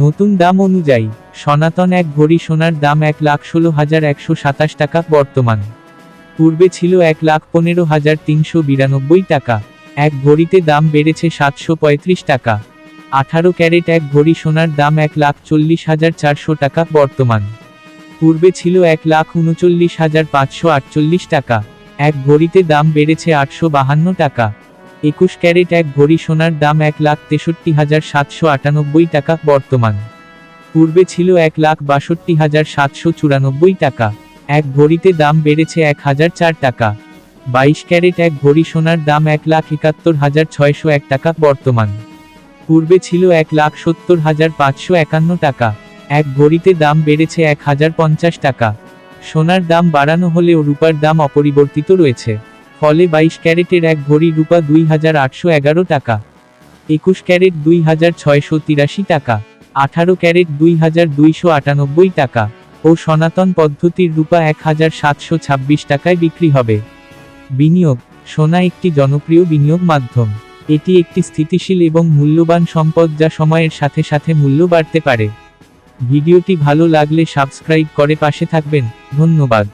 নতুন দাম অনুযায়ী সনাতন এক ভরি সোনার দাম 1,16,127 টাকা বর্তমান। পূর্বে ছিল 1,15,392 টাকা। এক ভরিতে দাম বেড়েছে 735 টাকা। 18 ক্যারেট এক ভরি সোনার দাম 1,40,400 টাকা বর্তমান। পূর্বে ছিল 1,39,548 টাকা। এক ভরিতে দাম বেড়েছে 852 টাকা। 21 ক্যারেট এক ভরি সোনার দাম 1,63,798 টাকা বর্তমান। পূর্বে ছিল 1,62,794 টাকা। এক ভরিতে দাম বেড়েছে 1,004 টাকা। 22 ক্যারেট এক ভরি সোনার দাম 1,71,601 টাকা বর্তমান। পূর্বে ছিল 1,70,551 টাকা। এক ভরিতে দাম বেড়েছে 1,050 টাকা। সোনার দাম বাড়ানো হলেও রূপার দাম অপরিবর্তিত রয়েছে। ফলে 22 ক্যারেটের এক ভরি রূপা 2,811 টাকা। 21 ক্যারেট 2,683 টাকা। 18 ক্যারেট 2,298 টাকা ও সনাতন পদ্ধতির রূপা 1,726 টাকায় বিক্রি হবে। বিনিয়োগ: সোনা একটি জনপ্রিয় বিনিয়োগ মাধ্যম। এটি একটি স্থিতিশীল এবং মূল্যবান সম্পদ যা সময়ের সাথে সাথে মূল্য বাড়তে পারে। ভিডিওটি ভালো লাগলে সাবস্ক্রাইব করে পাশে থাকবেন। ধন্যবাদ।